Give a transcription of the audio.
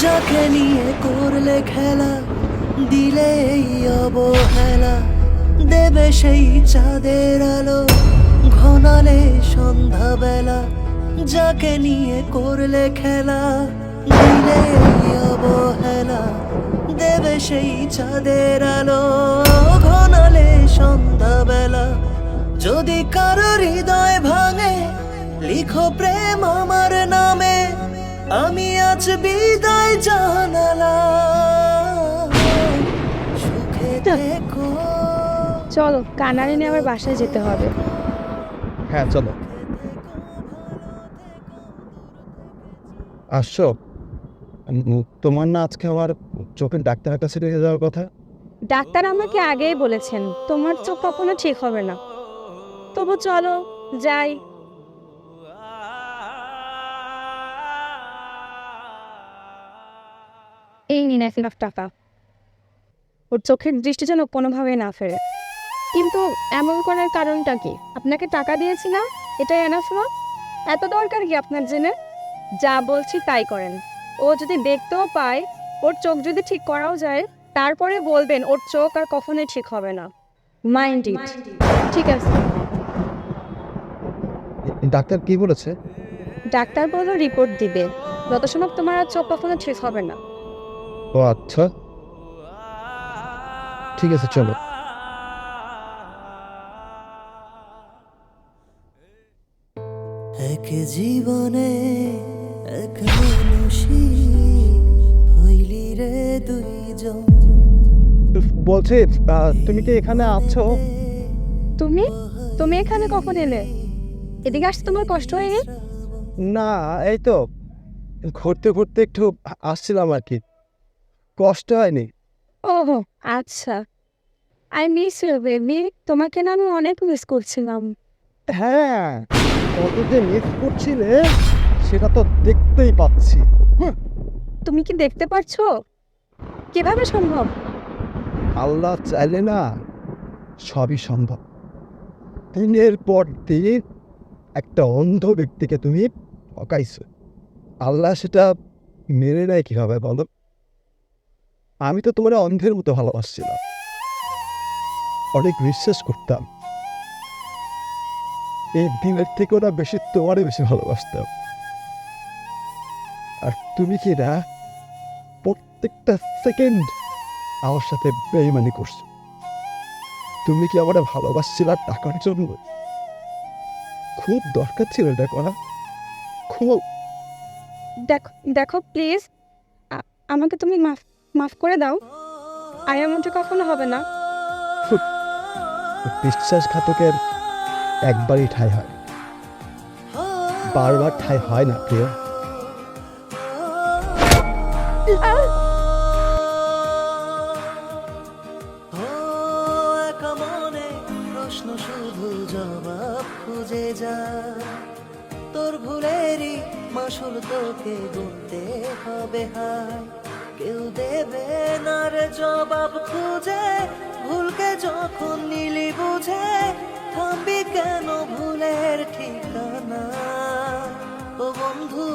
যাকে নিয়ে করলে খেলা, দিলে এই অবহেলা, দেবে সেই চাঁদের আলো ঘনালে সন্ধ্যাবেলা। যাকে নিয়ে করলে খেলা, দিলে এই অবহেলা, দেবে সেই চাঁদের আলো ঘনালে সন্ধ্যাবেলা। যদি কারো হৃদয় ভাঙে, লিখো প্রেম আমার নামে, আমি আজ বিদায় জানালাম। সুখে থেকো। চলো, কানারি নিয়ে আবার বাসায় যেতে হবে। হ্যাঁ চলো। আসছো? তোমার না আজকে আমার চোখের ডাক্তারের কাছে নিয়ে যাওয়ার কথা? ডাক্তার আমাকে আগেই বলেছেন তোমার চোখ কখনো ঠিক হবে না। তবু চলো যাই। এই নিন 1 লাখ টাকা। ওর চোখের দৃষ্টি যেন কোনোভাবে না ফেরে। কিন্তু এমন করার কারণটা কি? আপনাকে টাকা দিয়েছি না, এটাই এনাফ না? এত দরকার কি আপনার জেনে? যা বলছি তাই করেন। ও যদি দেখতেও পায়, ওর চোখ যদি ঠিক করাও যায়, তারপরে বলবেন ওর চোখ আর কখনোই ঠিক হবে না। Mind it. ঠিক আছে। ডাক্তার কি বলেছে? ডাক্তার বললো রিপোর্ট দিবে, যত সম্ভব তোমার আর চোখ কখনো ঠিক হবে না। ও আচ্ছা, ঠিক আছে চলো। এক জীবনে এক মানুষই হইলি রে দুইজন। বলছি তুমি কি এখানে আছো? তুমি তুমি এখানে কখন এলে? এদিকে আসতে তোমার কষ্ট হয়নি? না, এই তো ঘুরতে ঘুরতে একটু আসছিলাম আর কি, কষ্ট হয়নি। ওহো, আচ্ছা। I miss you baby. তোমাকে না আমি অনেক মিস করছিলাম। হ্যাঁ, কত যে মিস করছিলে সেটা তো দেখতেই পাচ্ছি। তুমি কি দেখতে পারছো? কিভাবে সম্ভব? আল্লাহ চাইলে না সবই সম্ভব। দিনের পর দিন একটা অন্ধ ব্যক্তিকে তুমি ঠকাইছো, আল্লাহ সেটা মেনে নেয় কিভাবে বলো? আমি তো তোমার অন্ধের মতো ভালোবাসছিলাম, অনেক বিশ্বাস করতাম। এই দিনের থেকেও না বেশি তোমারই বেশি ভালোবাসতাম। আর তুমি কি না প্রত্যেকটা সেকেন্ড আমার সাথে বেইমানি করছো। তুমি কি আমার ভালোবাসছিল টাকার জন্য? খুব দরকার ছিল এটা করা, খুব। দেখো দেখো প্লিজ, আমাকে তুমি মাফ মাফ করে দাও। আর এমনটা কখনো হবে না। বিশ্বাসঘাতকের একবারই ঠাঁই হয়, বারবার ঠাঁই হয় না প্রিয়। একা মনে প্রশ্ন শুধু জবাব খুঁজে যায়। তোর ভুলেরই মাসুল তোকে গুনতে হবে হায়। কেউ দেবে না রে জবাব খুঁজে, ভুলকে যখন নিলি বুঝে, থামবি কেন ভুলের ঠিকানা? ও বন্ধু